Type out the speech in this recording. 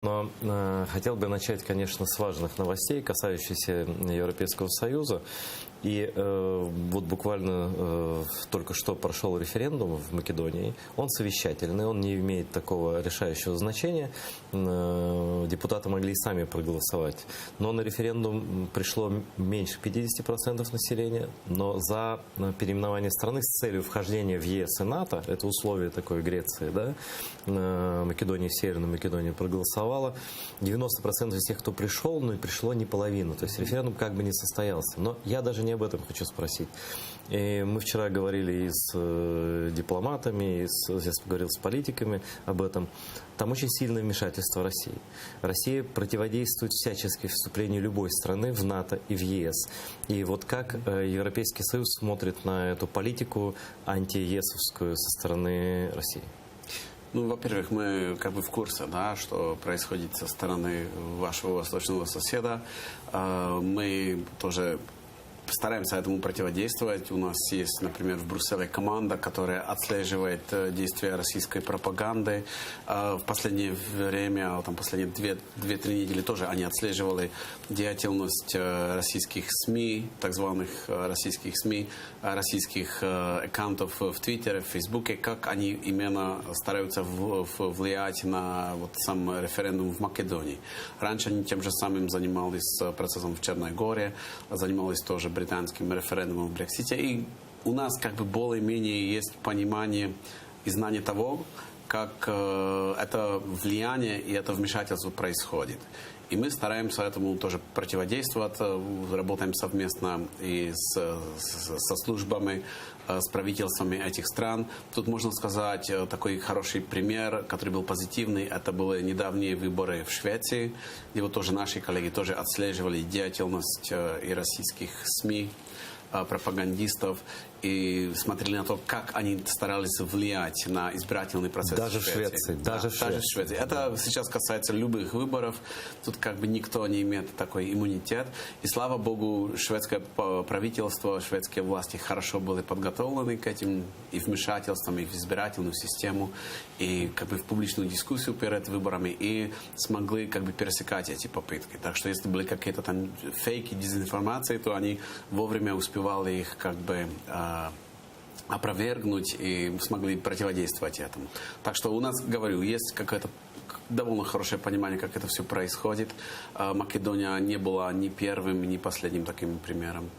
Но хотел бы начать, конечно, с важных новостей, касающихся Европейского Союза. И вот буквально только что прошел референдум в Македонии. Он совещательный, он не имеет такого решающего значения. Депутаты могли и сами проголосовать. Но на референдум пришло меньше 50% населения. Но за переименование страны с целью вхождения в ЕС и НАТО, это условие такое Греции, да, Македония, Северная Македония проголосовала. 90% из тех, кто пришел, но и пришло не половину. То есть референдум как бы не состоялся. Но я даже не об этом хочу спросить. И мы вчера говорили и с дипломатами, я говорил с политиками об этом. Там очень сильное вмешательство России. Россия противодействует всячески вступлению любой страны в НАТО и в ЕС. И вот как Европейский Союз смотрит на эту политику антиесовскую со стороны России? Ну, во-первых, мы как бы в курсе, да, что происходит со стороны вашего восточного соседа. Мы тоже стараемся этому противодействовать. У нас есть, например, в Брюсселе команда, которая отслеживает действия российской пропаганды. В последнее время, там последние 2-3 недели тоже они отслеживали деятельность российских СМИ, так званых российских СМИ, российских аккаунтов в Твиттере, в Фейсбуке, как они именно стараются влиять на вот сам референдум в Македонии. Раньше они тем же самым занимались процессом в Черной Горе, занимались тоже британским референдумом в Брексите. И у нас как бы более-менее есть понимание и знание того, как это влияние и это вмешательство происходит. И мы стараемся этому тоже противодействовать, работаем совместно и со службами, с правительствами этих стран. Тут можно сказать такой хороший пример, который был позитивный. Это были недавние выборы в Швеции, где вот тоже наши коллеги тоже отслеживали деятельность и российских СМИ, пропагандистов, и смотрели на то, как они старались влиять на избирательный процесс даже в Швеции. Даже в Швеции. Это сейчас касается любых выборов. Тут как бы никто не имеет такой иммунитет. И слава богу, шведское правительство, шведские власти хорошо были подготовлены к этим и вмешательствам, и в избирательную систему, и как бы в публичную дискуссию перед выборами, и смогли как бы пересекать эти попытки. Так что если были какие-то там фейки, дезинформации, то они вовремя успевали их как бы опровергнуть и смогли противодействовать этому. Так что у нас, говорю, есть какое-то довольно хорошее понимание, как это все происходит. Македония не была ни первым, ни последним таким примером.